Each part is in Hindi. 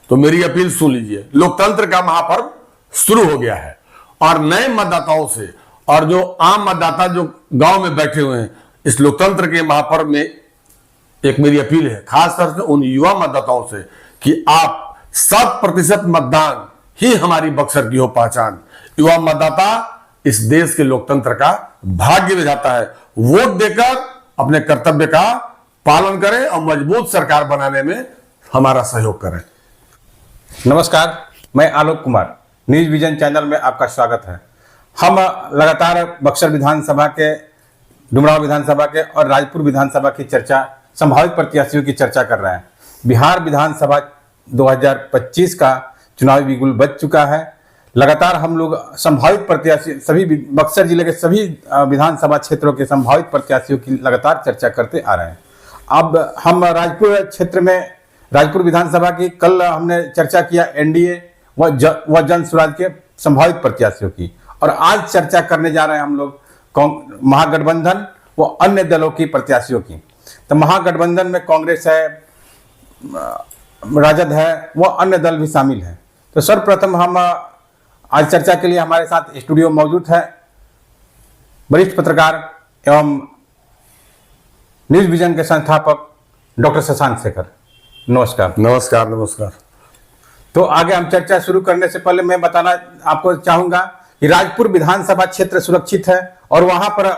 तो मेरी अपील सुन लीजिए, लोकतंत्र का महापर्व शुरू हो गया है और नए मतदाताओं से और जो आम मतदाता जो गांव में बैठे हुए हैं, इस लोकतंत्र के महापर्व में एक मेरी अपील है खासतौर से उन युवा मतदाताओं से कि आप 100% मतदान ही हमारी बक्सर की हो पहचान। युवा मतदाता इस देश के लोकतंत्र का भाग्य विधाता है। वोट देकर अपने कर्तव्य का पालन करें और मजबूत सरकार बनाने में हमारा सहयोग करें। नमस्कार, मैं Alok Kumar, news vision channel में आपका स्वागत है। हम लगातार बक्सर विधानसभा के, डुमरांव विधानसभा के और राजपुर विधानसभा की चर्चा, संभावित प्रत्याशियों की चर्चा कर रहे हैं। बिहार विधानसभा 2025 का चुनावी बिगुल बज चुका है। लगातार हम लोग संभावित प्रत्याशी, सभी बक्सर जिले के सभी विधानसभा क्षेत्रों के संभावित प्रत्याशियों की लगातार चर्चा करते आ रहे हैं। अब हम राजपुर क्षेत्र में, राजपुर विधानसभा की कल हमने चर्चा किया एनडीए व जन स्वराज के संभावित प्रत्याशियों की, और आज चर्चा करने जा रहे हैं हम लोग महागठबंधन व अन्य दलों की प्रत्याशियों की। तो महागठबंधन में कांग्रेस है, राजद है व अन्य दल भी शामिल हैं। तो सर्वप्रथम हम आज चर्चा के लिए हमारे साथ स्टूडियो मौजूद है वरिष्ठ पत्रकार एवं न्यूज विजन के संस्थापक डॉक्टर शशांक शेखर। नमस्कार। नमस्कार। नमस्कार। तो आगे हम चर्चा शुरू करने से पहले मैं बताना आपको चाहूंगा कि राजपुर विधानसभा क्षेत्र सुरक्षित है और वहां पर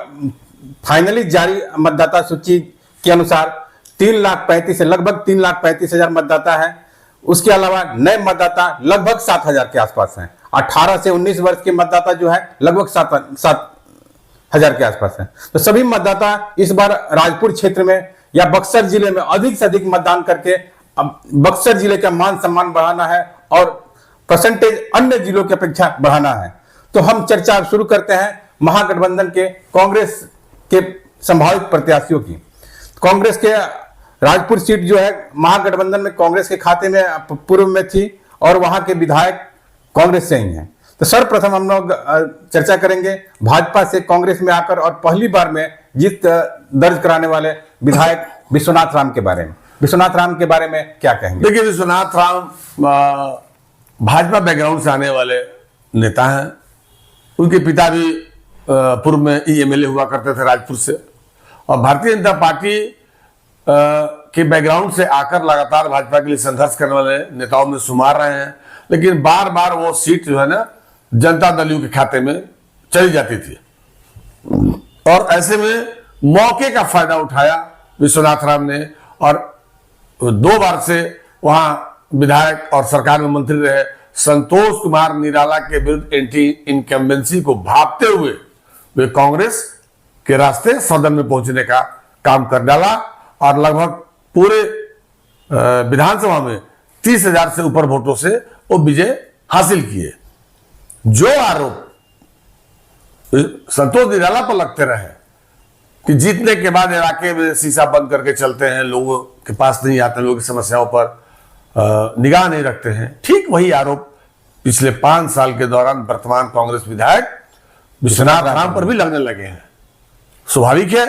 फाइनली जारी मतदाता सूची के अनुसार 3,35,000 लगभग 3,35,000 मतदाता है। उसके अलावा नए मतदाता लगभग 7,000 के आसपास हैं। 18 से 19 वर्ष के मतदाता जो है लगभग 7,000 के आसपास है। तो सभी मतदाता इस बार राजपुर क्षेत्र में या बक्सर जिले में अधिक से अधिक मतदान करके अब बक्सर जिले का मान सम्मान बढ़ाना है और परसेंटेज अन्य जिलों की अपेक्षा बढ़ाना है। तो हम चर्चा शुरू करते हैं महागठबंधन के, कांग्रेस के संभावित प्रत्याशियों की। कांग्रेस के राजपुर सीट जो है महागठबंधन में कांग्रेस के खाते में पूर्व में थी और वहां के विधायक कांग्रेस से ही हैं। तो सर्वप्रथम हम लोग चर्चा करेंगे भाजपा से कांग्रेस में आकर और पहली बार में जीत दर्ज कराने वाले विधायक विश्वनाथ राम के बारे में। विश्वनाथ राम के बारे में क्या कहेंगे? देखिए, विश्वनाथ राम भाजपा बैकग्राउंड से आने वाले नेता हैं। उनके पिता भी पूर्व में एमएलए हुआ करते थे राजपुर से, और भारतीय जनता पार्टी के बैकग्राउंड से आकर लगातार भाजपा के लिए संघर्ष करने वाले नेताओं में शुमार रहे हैं। लेकिन बार बार वो सीट जो है ना जनता दल के खाते में चली जाती थी, और ऐसे में मौके का फायदा उठाया विश्वनाथ राम ने और 2 बार से वहां विधायक और सरकार में मंत्री रहे संतोष कुमार निराला के विरुद्ध एंटी इनकम्बेंसी को भांपते हुए वे कांग्रेस के रास्ते सदन में पहुंचने का काम कर डाला और लगभग पूरे विधानसभा में 30,000 से ऊपर वोटों से वो विजय हासिल किए। जो आरोप संतोष निराला पर लगते रहे कि जीतने के बाद इलाके में शीशा बंद करके चलते हैं, लोगों के पास नहीं आते, लोगों की समस्याओं पर निगाह नहीं रखते हैं, ठीक वही आरोप पिछले 5 साल के दौरान वर्तमान कांग्रेस विधायक विश्वनाथ राम पर भी लगने लगे हैं। स्वाभाविक है,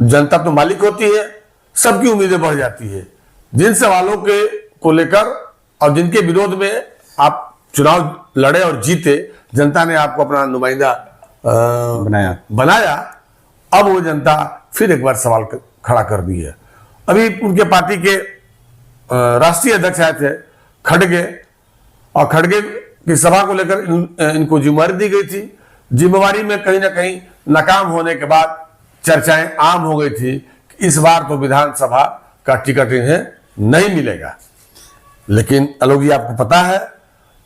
जनता तो मालिक होती है, सबकी उम्मीदें बढ़ जाती है। जिन सवालों के को लेकर और जिनके विरोध में आप चुनाव लड़े और जीते, जनता ने आपको अपना नुमाइंदा बनाया, अब वो जनता फिर एक बार सवाल खड़ा कर दी है। अभी उनके पार्टी के राष्ट्रीय अध्यक्ष आए थे खड़गे, और खड़गे की सभा को लेकर इनको जिम्मेवारी दी गई थी। जिम्मेवारी में कहीं ना कहीं नाकाम होने के बाद चर्चाएं आम हो गई थी कि इस बार तो विधानसभा का टिकट इन्हें नहीं मिलेगा। लेकिन आलोक जी, आपको पता है,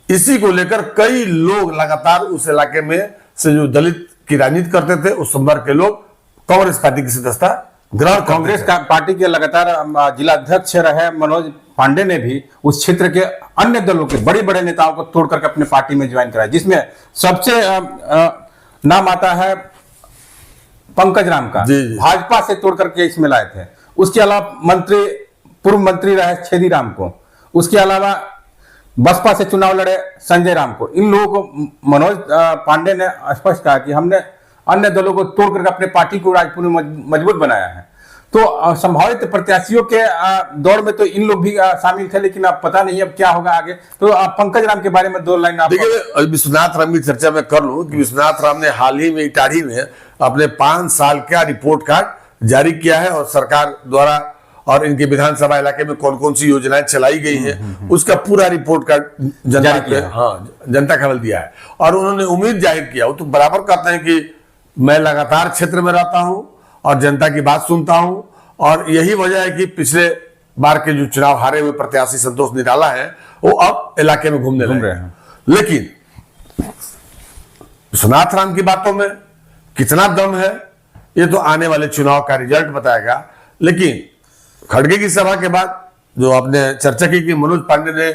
इसी को लेकर कई लोग लगातार उस इलाके में से जो दलित की राजनीति करते थे, उस संवर्ग के लोग कांग्रेस पार्टी की सदस्यता ग्रहण, कांग्रेस का पार्टी के लगातार जिला अध्यक्ष रहे मनोज पांडे ने भी उस क्षेत्र के अन्य दलों के बड़े बड़े नेताओं को तोड़ करके अपने पार्टी में ज्वाइन कराया, जिसमें सबसे नाम आता है पंकज राम का। भाजपा से तोड़ करके इसमें लाए थे। उसके अलावा पूर्व मंत्री रहे छेदी राम को, उसके अलावा बसपा से चुनाव लड़े संजय राम को। इन लोगों को मनोज पांडे ने स्पष्ट कहा कि हमने अन्य दलों को तोड़ करके अपने पार्टी को राजपुर में मजबूत बनाया है। तो संभावित प्रत्याशियों के दौड़ में तो इन लोग भी शामिल थे, लेकिन अब पता नहीं अब क्या होगा आगे। तो पंकज राम के बारे में 2 लाइन आप देखिए। विश्वनाथ राम की चर्चा मैं कर लूं कि विश्वनाथ राम ने हाल ही में इटाढ़ी में अपने 5 साल का रिपोर्ट कार्ड जारी किया है, और सरकार द्वारा और इनके विधानसभा इलाके में कौन कौन सी योजनाएं चलाई गई हैं उसका पूरा रिपोर्ट कार्ड जनता के हवाले दिया है। और उन्होंने उम्मीद जाहिर किया, वो तो बराबर कहते हैं कि मैं लगातार क्षेत्र में रहता हूं और जनता की बात सुनता हूं, और यही वजह है कि पिछले बार के जो चुनाव हारे हुए प्रत्याशी संतोष निराला है वो अब इलाके में घूमने लगे हैं। लेकिन विश्वनाथ राम की बातों में कितना दम है ये तो आने वाले चुनाव का रिजल्ट बताएगा। लेकिन खड़गे की सभा के बाद जो आपने चर्चा की कि मनोज पांडे ने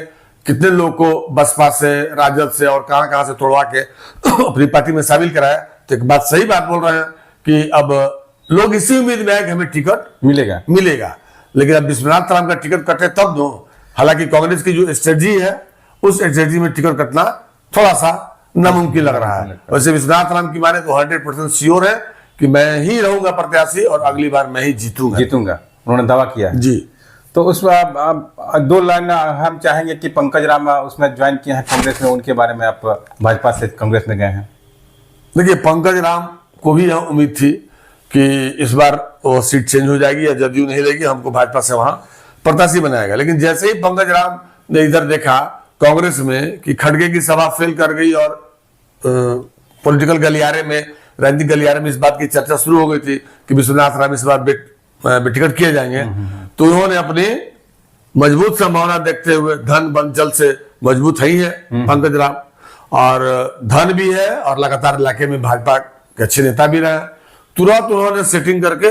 कितने लोगों को बसपा से, राजद से और कहां से तोड़वा के अपनी पार्टी में शामिल कराया, तो एक बात सही बात बोल रहे हैं कि अब लोग इसी उम्मीद में है कि हमें टिकट मिलेगा। लेकिन अब विश्वनाथ राम का टिकट कटे तब दो। हालांकि कांग्रेस की जो स्ट्रेटजी है उस स्ट्रेटजी में टिकट कटना थोड़ा सा नामुमकिन लग रहा है। वैसे विश्वनाथ राम की माने तो 100% श्योर है कि मैं ही रहूंगा प्रत्याशी और अगली बार मैं ही जीतूंगा। उन्होंने दावा किया है जी। तो उस 2 लाइन हम चाहेंगे कि पंकज राम उसमें ज्वाइन किए हैं कांग्रेस में, उनके बारे में आप भाजपा से कांग्रेस में गए हैं। देखिए, पंकज राम को भी यह उम्मीद थी कि इस बार वो सीट चेंज हो जाएगी या जदयू नहीं लेगी, हमको भाजपा से वहां प्रत्याशी बनाएगा। लेकिन जैसे ही पंकज राम ने इधर देखा कांग्रेस में कि खड़गे की सभा फेल कर गई और पॉलिटिकल गलियारे में, राजनीतिक गलियारे में इस बात की चर्चा शुरू हो गई थी कि विश्वनाथ राम इस बार टिकट किए जाएंगे, तो उन्होंने अपनी मजबूत संभावना देखते हुए, धन बल जल से मजबूत है ही है पंकज राम, और धन भी है और लगातार इलाके में भाजपा के अच्छे नेता भी रहे, तुरंत उन्होंने सेटिंग करके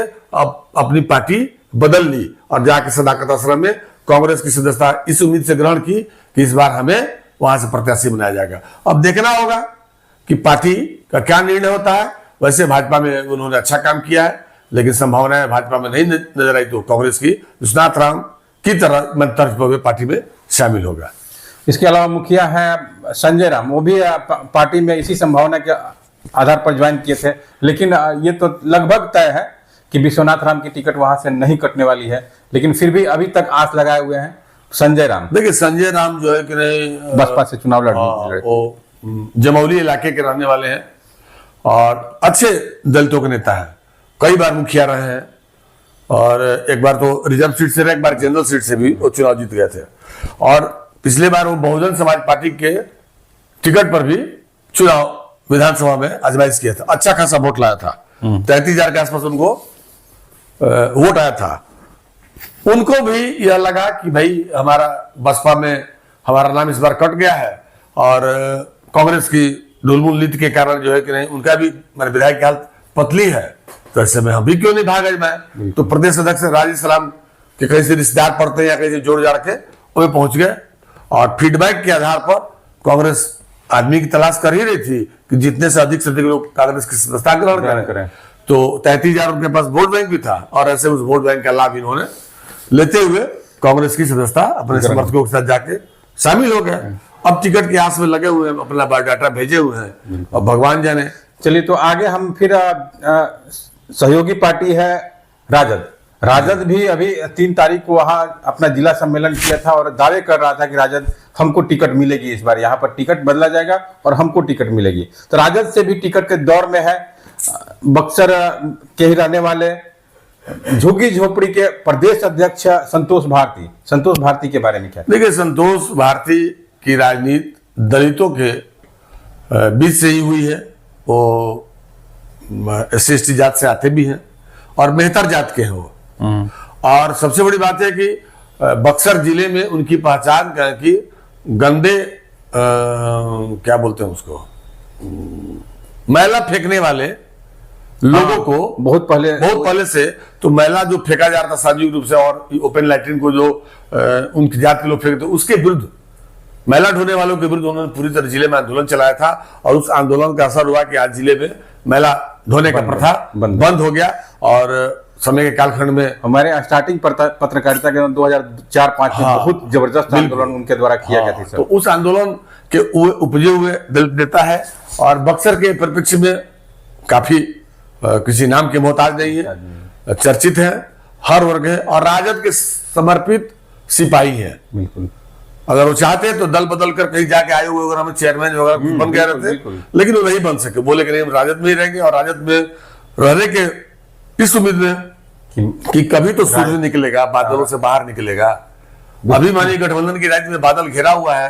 अपनी पार्टी बदल ली और जाके सदाकत आश्रम में कांग्रेस की सदस्यता इस उम्मीद से ग्रहण की कि इस बार हमें वहां से प्रत्याशी बनाया जाएगा। अब देखना होगा कि पार्टी का क्या निर्णय होता है। वैसे भाजपा में उन्होंने अच्छा काम किया है, लेकिन संभावनाएं भाजपा में नहीं नजर आई, तो कांग्रेस की विश्वनाथ राम की तरह मैं तर्ज पर पार्टी में शामिल होगा। इसके अलावा मुखिया है संजय राम, वो भी पार्टी में इसी संभावना के आधार पर ज्वाइन किए थे, लेकिन ये तो लगभग तय है कि विश्वनाथ राम की टिकट वहां से नहीं कटने वाली है, लेकिन फिर भी अभी तक आस लगाए हुए हैं संजय राम। देखिए, संजय राम जो है कि नहीं बसपा से चुनाव लड़ने वो जमौली इलाके के रहने वाले हैं और अच्छे दलितों के नेता हैं, कई बार मुखिया रहे हैं, और एक बार तो रिजर्व सीट से, एक बार जनरल सीट से भी वो चुनाव जीत गए थे, और पिछले बार वो बहुजन समाज पार्टी के टिकट पर भी चुनाव विधानसभा में आजमाइश किया था, अच्छा खासा वोट लाया था, 33,000 के आसपास उनको वोट आया था। उनको भी यह लगा कि भाई हमारा बसपा में हमारा नाम इस बार कट गया है, और कांग्रेस की ढुलमुल नीति के कारण जो है कि नहीं उनका भी मेरे विधायक की हालत पतली है, तो ऐसे में हम भी क्यों नहीं भागे मैं। तो प्रदेश अध्यक्ष राजीव सलाम के कहीं से रिश्तेदार पड़ते हैं या कहीं से जोड़ जाड़ के वो पहुंच गए, और फीडबैक के आधार पर कांग्रेस आदमी की तलाश कर ही रही थी कि जितने से अधिक लोग कांग्रेस की सदस्यता ग्रहण करें। तो 33,000 उनके पास वोट बैंक भी था, और ऐसे उस वोट बैंक का लाभ इन्होंने लेते हुए कांग्रेस की सदस्यता अपने समर्थकों के साथ जाके शामिल हो गए। अब टिकट की आस में लगे हुए हैं, अपना बायोडाटा भेजे हुए हैं, और भगवान जाने। चलिए, तो आगे हम फिर सहयोगी पार्टी है राजद भी अभी 3 तारीख को वहां अपना जिला सम्मेलन किया था और दावे कर रहा था कि राजद हमको टिकट मिलेगी, इस बार यहाँ पर टिकट बदला जाएगा और हमको टिकट मिलेगी। तो राजद से भी टिकट के दौर में है बक्सर के ही रहने वाले झुग्गी झोपड़ी के प्रदेश अध्यक्ष संतोष भारती के बारे में क्या? देखिए, संतोष भारती की राजनीति दलितों के बीच से ही हुई है। वो SC/ST जात से आते भी हैं और मेहतर जात के हैं वो, और सबसे बड़ी बात है कि बक्सर जिले में उनकी पहचान क्या है कि गंदे क्या बोलते हैं उसको, मैला फेंकने वाले लोगों को बहुत पहले से तो मैला जो फेंका जा रहा था सार्वजनिक रूप से और ओपन लैट्रिन को जो उनकी जात के लोग फेंकते, उसके विरुद्ध, मैला ढोने वालों के विरुद्ध उन्होंने पूरी तरह जिले में आंदोलन चलाया था, और उस आंदोलन का असर हुआ कि आज जिले में मैला ढोने का प्रथा बंद हो गया। और समय के कालखंड में हमारे स्टार्टिंग पत्रकारिता के 2004-05 में बहुत जबरदस्त आंदोलन उनके द्वारा किया गया था। तो उस आंदोलन के उपजे हुए दलित नेता है, और बक्सर के परिप्रेक्ष्य में काफी किसी नाम के मोहताज नहीं है, चर्चित है, हर वर्ग है और राजद के समर्पित सिपाही है। बिल्कुल। अगर वो चाहते हैं तो दल बदल कर कहीं जाके आयोग वगैरह में चेयरमैन वगैरह कुछ बन गए रहते, लेकिन वो नहीं बन सके। बोले कि नहीं, हम राजद में ही रहेंगे और राजद में रहने के इस उम्मीद में कि कभी तो सूर्य निकलेगा, बादलों से बाहर निकलेगा। अभी मानिए गठबंधन की राज्य में बादल घिरा हुआ है,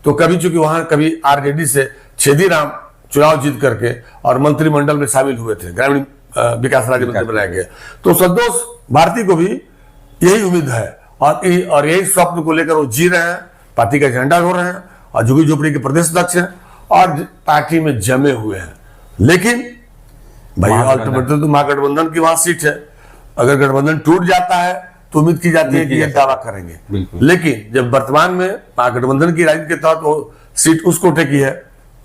तो कभी चूंकि वहां कभी आरजेडी से छेदीराम चुनाव जीत करके और मंत्रिमंडल में शामिल हुए थे, ग्रामीण विकास राज्य मंत्री बनाया गया, तो संतोष भारती को भी यही उम्मीद है और यही स्वप्न को लेकर वो जी रहे हैं, पार्टी का झंडा ढो रहे हैं और झुग्गी झोपड़ी के प्रदेश अध्यक्ष हैं और पार्टी में जमे हुए हैं। लेकिन भाई अल्टीमेटली तो महागठबंधन की वहां सीट है, अगर गठबंधन टूट जाता है तो उम्मीद की जाती है कि ये दावा करेंगे। लेकिन जब वर्तमान में महागठबंधन की राजनीति के तहत वो सीट उस कोटे की है,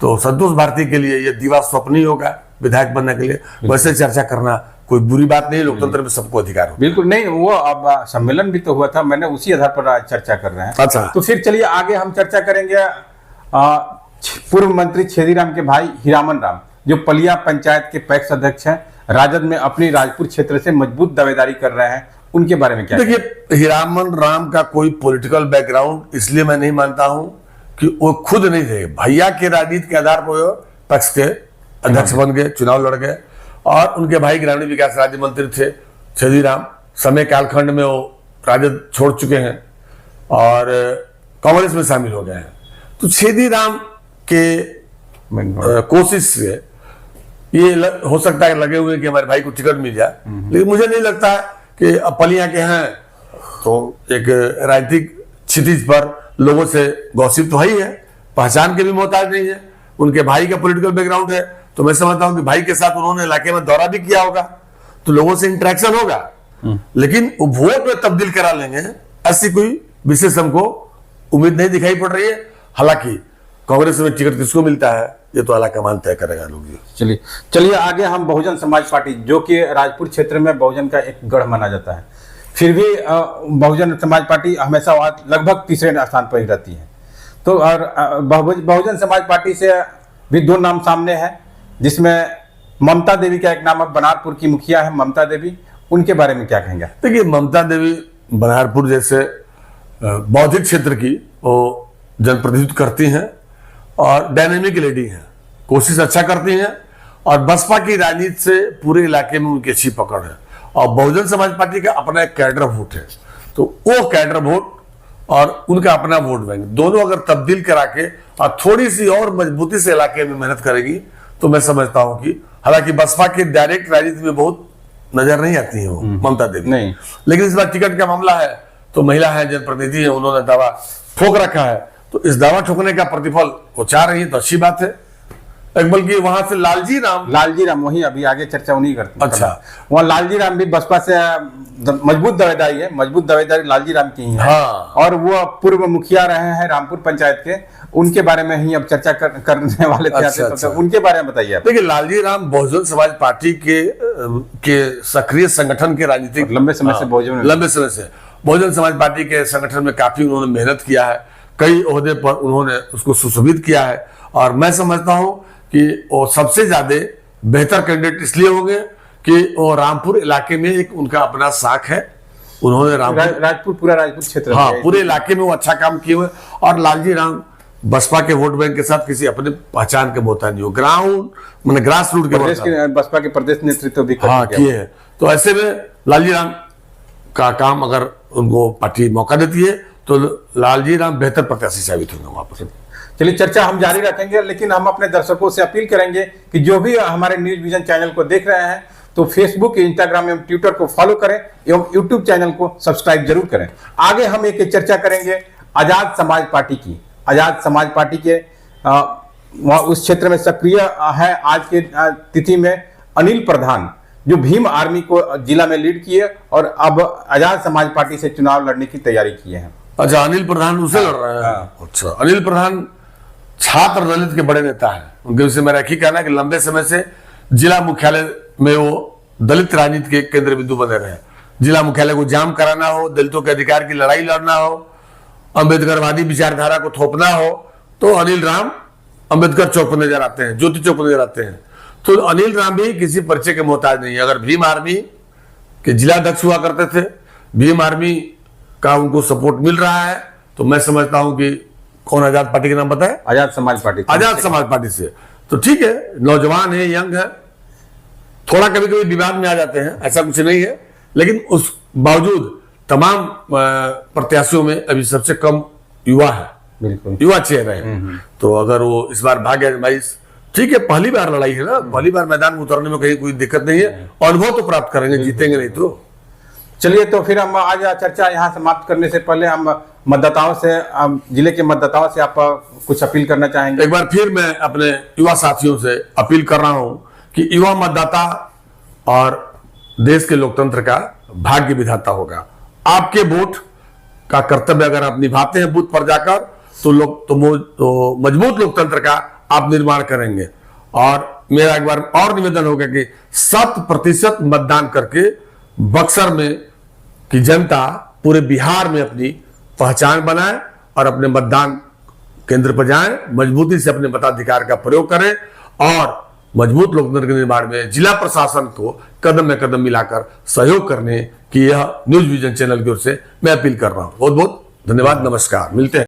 तो संतोष भारती के लिए ये दीवा स्वप्न ही होगा विधायक बनने के लिए। वैसे चर्चा करना कोई बुरी बात नहीं, लोकतंत्र में सबको अधिकार हो। बिल्कुल नहीं, वो अब सम्मेलन भी तो हुआ था, मैंने उसी आधार पर आज चर्चा कर रहे हैं। अच्छा, तो फिर चलिए आगे हम चर्चा करेंगे पूर्व मंत्री छेदीराम के भाई हीरामन राम, जो पलिया पंचायत के पैक्स अध्यक्ष हैं, राजद में अपनी राजपुर क्षेत्र से मजबूत दावेदारी कर रहे हैं, उनके बारे में क्या? देखिए, हीरामन राम का कोई पॉलिटिकल बैकग्राउंड इसलिए मैं नहीं मानता हूं कि वो खुद नहीं थे, भैया के राजनीति के आधार पर पक्ष के अध्यक्ष बन गए, चुनाव लड़ गए और उनके भाई ग्रामीण विकास राज्य मंत्री थे छेदीराम। समय कालखंड में वो राजद छोड़ चुके हैं और कांग्रेस में शामिल हो गए हैं। तो छेदीराम के कोशिश से ये हो सकता है लगे हुए कि हमारे भाई को टिकट मिल जाए, लेकिन मुझे नहीं लगता कि अब पलिया के हैं तो एक राजनीतिक क्षितिज पर लोगों से गॉसिप तो ही है, पहचान के भी मोहताज नहीं है। उनके भाई का पॉलिटिकल बैकग्राउंड है, तो मैं समझता हूं कि भाई के साथ उन्होंने इलाके में दौरा भी किया होगा, तो लोगों से इंटरेक्शन होगा, लेकिन वो वोट में तब्दील करा लेंगे ऐसी कोई विशेष हमको उम्मीद नहीं दिखाई पड़ रही है। हालांकि कांग्रेस में टिकट किसको मिलता है ये तो हालाकमान तय करेगा लोग। चलिए आगे हम बहुजन समाज पार्टी, जो कि राजपुर क्षेत्र में बहुजन का एक गढ़ माना जाता है, फिर भी बहुजन समाज पार्टी हमेशा लगभग तीसरे स्थान पर ही रहती है। तो और बहुजन समाज पार्टी से भी दो नाम सामने हैं, जिसमें ममता देवी का एक नाम है, बनारपुर की मुखिया है ममता देवी, उनके बारे में क्या कहेंगे? देखिए, ममता देवी बनारपुर जैसे बौद्धिक क्षेत्र की वो जनप्रतिनिधित्व करती हैं और डायनेमिक लेडी हैं, कोशिश अच्छा करती हैं और बसपा की राजनीति से पूरे इलाके में उनकी अच्छी पकड़ है और बहुजन समाज पार्टी का अपना एक कैडर वोट है, तो वो कैडर वोट और उनका अपना वोट बैंक दोनों अगर तब्दील करा के और थोड़ी सी और मजबूती से इलाके में मेहनत करेगी तो मैं समझता हूं कि, हालांकि बसपा के डायरेक्ट राजनीति में बहुत नजर नहीं आती है वो ममता देवी नहीं, लेकिन इस बार टिकट का मामला है तो महिला है, जनप्रतिनिधि है, उन्होंने दावा ठोक रखा है, तो इस दावा ठोकने का प्रतिफल वो चाह रही है तो अच्छी बात है। एक बल्कि वहां से लालजी राम वहीं अभी आगे चर्चा उन्हीं करते हैं। अच्छा, वहाँ लालजी राम भी बसपा से मजबूत दावेदारी है, मजबूत दावेदारी लालजी राम की ही है। हाँ। और वो पूर्व मुखिया रहे हैं रामपुर पंचायत के, उनके बारे में ही अब चर्चा करने वाले थे। अच्छा। उनके बारे में बताइए। देखिए, लालजी राम बहुजन समाज पार्टी के सक्रिय संगठन के राजनीतिक लंबे समय से बहुजन समाज पार्टी के संगठन में काफी उन्होंने मेहनत किया है, कई ओहदे पर उन्होंने उसको सुशोभित किया है और मैं समझता हूं कि वो सबसे ज्यादा बेहतर कैंडिडेट इसलिए होंगे कि वो रामपुर इलाके में एक उनका अपना साख है, उन्होंने पूरा राजपुर क्षेत्र, हाँ, पूरे इलाके में वो अच्छा काम किए हुए और लालजी राम बसपा के वोट बैंक के साथ किसी अपने पहचान के मोहताज नहीं हो, ग्राउंड मतलब ग्रास रूट के बसपा के प्रदेश नेतृत्व भी किए है। तो ऐसे में लालजी राम का काम अगर उनको पार्टी मौका देती है तो लालजी राम बेहतर प्रत्याशी साबित होंगे वहां पर। चलिए चर्चा हम जारी रखेंगे, लेकिन हम अपने दर्शकों से अपील करेंगे कि जो भी हमारे न्यूज विजन चैनल को देख रहे हैं तो फेसबुक, इंस्टाग्राम एवं ट्विटर को फॉलो करें एवं यूट्यूब चैनल को सब्सक्राइब जरूर करें। आगे हम एक चर्चा करेंगे आजाद समाज पार्टी की। आजाद समाज पार्टी के उस क्षेत्र में सक्रिय है आज के तिथि में अनिल प्रधान, जो भीम आर्मी को जिला में लीड किए और अब आजाद समाज पार्टी से चुनाव लड़ने की तैयारी किए हैं। अच्छा, अनिल प्रधान उसे लड़ रहे हैं। अच्छा, अनिल प्रधान छात्र दलित के बड़े नेता हैं, उनके विषय मेरा एक ही कहना है कि लंबे समय से जिला मुख्यालय में वो दलित राजनीति के केंद्र बिंदु बने रहे। जिला मुख्यालय को जाम कराना हो, दलितों के अधिकार की लड़ाई लड़ना हो, अम्बेडकरवादी विचारधारा को थोपना हो, तो अनिल राम अम्बेडकर चौक पर नजर आते हैं, ज्योति चौक पर नजर आते हैं। तो अनिल राम भी किसी परिचय के मोहताज नहीं है। अगर भीम आर्मी के जिला अध्यक्ष हुआ करते थे, बीएम आर्मी का उनको सपोर्ट मिल रहा है, तो मैं समझता हूं कि कौन आजाद पार्टी का नाम बताए, आजाद समाज पार्टी, आजाद समाज पार्टी से, तो ठीक है, नौजवान है, यंग है, थोड़ा कभी कभी विवाद में आ जाते हैं, ऐसा कुछ नहीं है, लेकिन उस बावजूद तमाम प्रत्याशियों में अभी सबसे कम युवा है, बिल्कुल युवा चेहरे हैं। तो अगर वो इस बार भाग्य आजमाइश, ठीक है, पहली बार लड़ाई है ना, पहली बार मैदान में उतरने में कहीं कोई दिक्कत नहीं है, अनुभव तो प्राप्त करेंगे, जीतेंगे नहीं तो। चलिए, तो फिर हम आज चर्चा यहाँ समाप्त करने से पहले हम मतदाताओं से, जिले के मतदाताओं से आप कुछ अपील करना चाहेंगे? एक बार फिर मैं अपने युवा साथियों से अपील कर रहा हूं कि युवा मतदाता और देश के लोकतंत्र का भाग्य विधाता होगा। आपके वोट का कर्तव्य अगर आप निभाते हैं बूथ पर जाकर, तो मजबूत लोकतंत्र का आप निर्माण करेंगे। और मेरा एक बार और निवेदन होगा कि 100% मतदान करके बक्सर में की जनता पूरे बिहार में अपनी पहचान बनाए और अपने मतदान केंद्र पर जाएं, मजबूती से अपने मताधिकार का प्रयोग करें और मजबूत लोकतंत्र के निर्माण में जिला प्रशासन को कदम में कदम मिलाकर सहयोग करने की यह न्यूज विजन चैनल की ओर से मैं अपील कर रहा हूं। बहुत बहुत धन्यवाद, नमस्कार, मिलते हैं।